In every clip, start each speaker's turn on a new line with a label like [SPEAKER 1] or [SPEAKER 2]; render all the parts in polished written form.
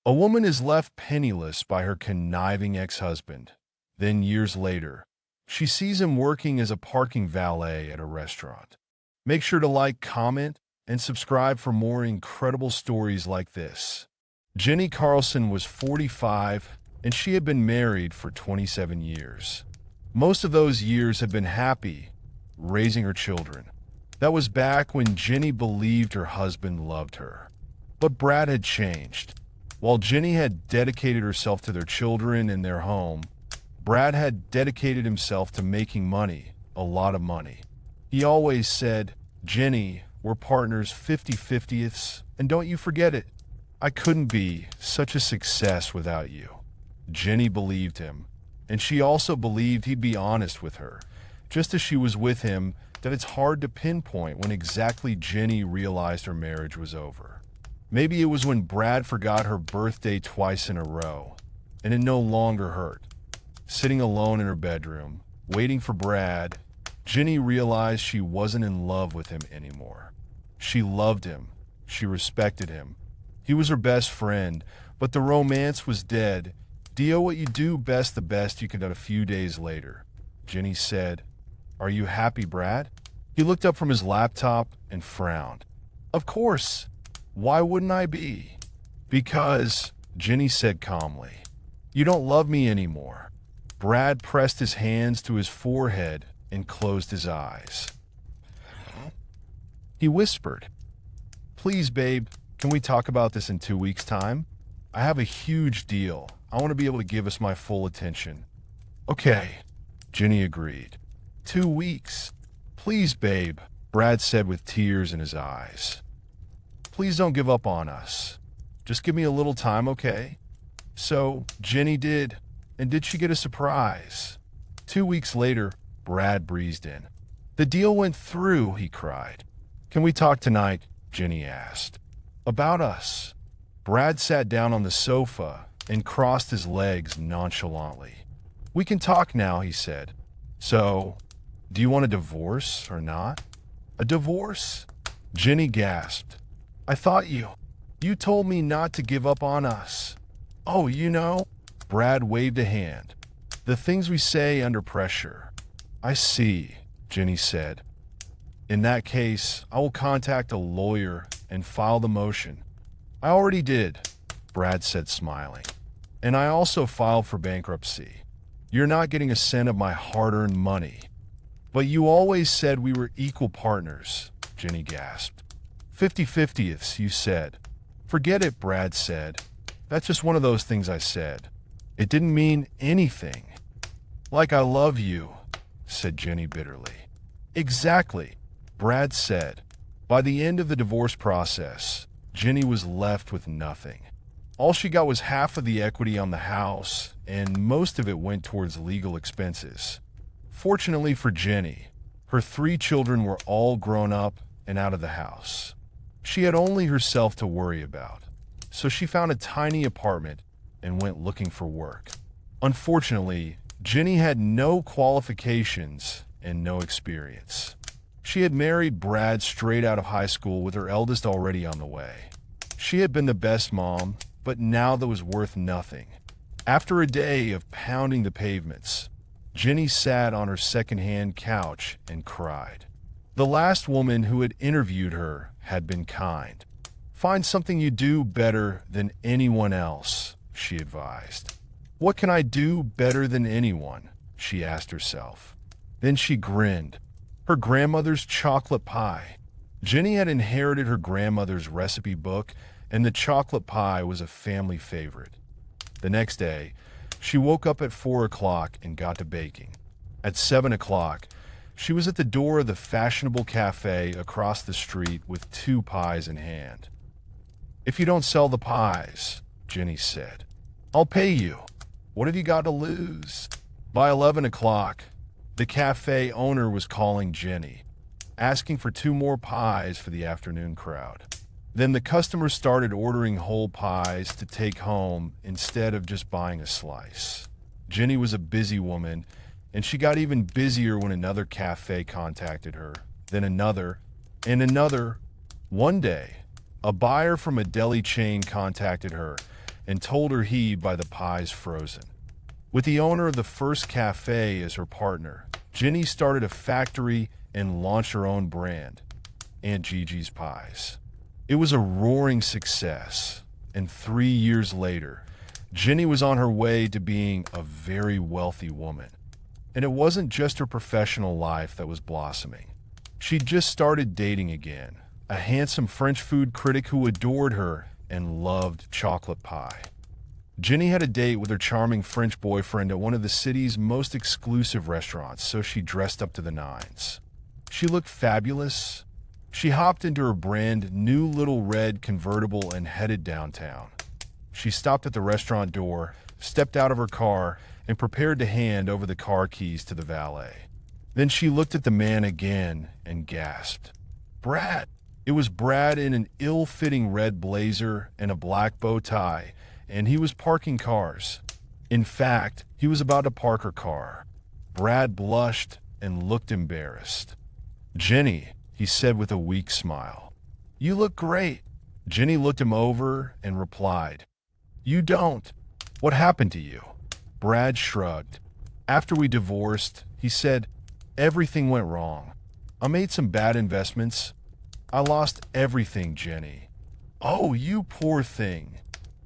[SPEAKER 1] A woman is left penniless by her conniving ex-husband. Then, years later, she sees him working as a parking valet at a restaurant. Make sure to like, comment, and subscribe for more incredible stories like this. Jenny Carlson was 45, and she had been married for 27 years. Most of those years had been happy, raising her children. That was back when Jenny believed her husband loved her. But Brad had changed. While Jenny had dedicated herself to their children and their home, Brad had dedicated himself to making money, a lot of money. He always said, "Jenny, we're partners 50/50ths, and don't you forget it. I couldn't be such a success without you." Jenny believed him, and she also believed he'd be honest with her, just as she was with him, that it's hard to pinpoint when exactly Jenny realized her marriage was over. Maybe it was when Brad forgot her birthday twice in a row, and it no longer hurt. Sitting alone in her bedroom, waiting for Brad, Jenny realized she wasn't in love with him anymore. She loved him. She respected him. He was her best friend, but the romance was dead. "Do what you do best the best you could." A few days later, Jenny said, "Are you happy, Brad?" He looked up from his laptop and frowned. "Of course. Why wouldn't I be?" "Because," Jenny said calmly, "you don't love me anymore." Brad pressed his hands to his forehead and closed his eyes. He whispered, "Please, babe, can we talk about this in 2 weeks' time? I have a huge deal. I want to be able to give us my full attention." "Okay," Jenny agreed. 2 weeks. "Please, babe," Brad said with tears in his eyes. "Please don't give up on us. Just give me a little time, okay?" So Jenny did. And did she get a surprise? 2 weeks later, Brad breezed in. "The deal went through," he cried. "Can we talk tonight?" Jenny asked. "About us." Brad sat down on the sofa and crossed his legs nonchalantly. "We can talk now," he said. "So, do you want a divorce or not?" "A divorce?" Jenny gasped. "I thought you told me not to give up on us." "Oh, Brad waved a hand. "The things we say under pressure." "I see," Jenny said. "In that case, I will contact a lawyer and file the motion." "I already did," Brad said, smiling. "And I also filed for bankruptcy. You're not getting a cent of my hard-earned money." "But you always said we were equal partners," Jenny gasped. 50/50ths, you said." "Forget it," Brad said. "That's just one of those things I said. It didn't mean anything." "Like I love you," said Jenny bitterly. "Exactly," Brad said. By the end of the divorce process, Jenny was left with nothing. All she got was half of the equity on the house, and most of it went towards legal expenses. Fortunately for Jenny, her 3 children were all grown up and out of the house. She had only herself to worry about, so she found a tiny apartment and went looking for work. Unfortunately, Jenny had no qualifications and no experience. She had married Brad straight out of high school with her eldest already on the way. She had been the best mom, but now that was worth nothing. After a day of pounding the pavements, Jenny sat on her second-hand couch and cried. The last woman who had interviewed her had been kind. "Find something you do better than anyone else," she advised. "What can I do better than anyone?" she asked herself. Then she grinned. Her grandmother's chocolate pie. Jenny had inherited her grandmother's recipe book, and the chocolate pie was a family favorite. The next day, she woke up at 4 o'clock and got to baking. At 7 o'clock, she was at the door of the fashionable cafe across the street with 2 pies in hand. "If you don't sell the pies," Jenny said, "I'll pay you. What have you got to lose?" By 11 o'clock, the cafe owner was calling Jenny, asking for 2 more pies for the afternoon crowd. Then the customers started ordering whole pies to take home instead of just buying a slice. Jenny was a busy woman, and she got even busier when another cafe contacted her, then another, and another. One day, a buyer from a deli chain contacted her and told her he'd buy the pies frozen. With the owner of the first cafe as her partner, Jenny started a factory and launched her own brand, Aunt Gigi's Pies. It was a roaring success, and 3 years later, Jenny was on her way to being a very wealthy woman. And it wasn't just her professional life that was blossoming. She'd just started dating again, a handsome French food critic who adored her and loved chocolate pie. Jenny had a date with her charming French boyfriend at one of the city's most exclusive restaurants, so she dressed up to the nines. She looked fabulous. She hopped into her brand new little red convertible and headed downtown. She stopped at the restaurant door, stepped out of her car, and prepared to hand over the car keys to the valet. Then she looked at the man again and gasped. Brad! It was Brad in an ill-fitting red blazer and a black bow tie, and he was parking cars. In fact, he was about to park her car. Brad blushed and looked embarrassed. Jenny, he said with a weak smile. You look great. Jenny looked him over and replied, You don't. What happened to you? Brad shrugged. After we divorced, he said, everything went wrong. I made some bad investments. I lost everything, Jenny. Oh, you poor thing.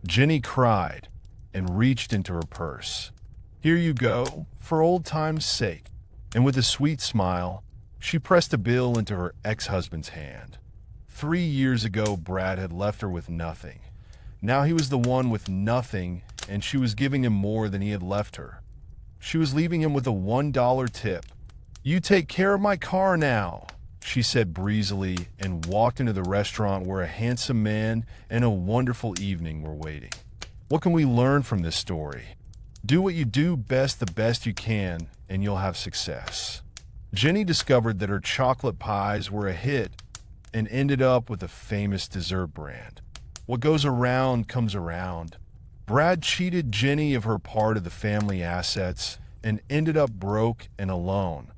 [SPEAKER 1] Jenny cried and reached into her purse. Here you go, for old time's sake. And with a sweet smile, she pressed a bill into her ex-husband's hand. 3 years ago, Brad had left her with nothing. Now he was the one with nothing, and she was giving him more than he had left her. She was leaving him with a $1 tip. You take care of my car now, she said breezily, and walked into the restaurant where a handsome man and a wonderful evening were waiting. What can we learn from this story? Do what you do best the best you can, and you'll have success. Jenny discovered that her chocolate pies were a hit and ended up with a famous dessert brand. What goes around comes around. Brad cheated Jenny of her part of the family assets and ended up broke and alone,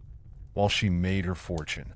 [SPEAKER 1] while she made her fortune.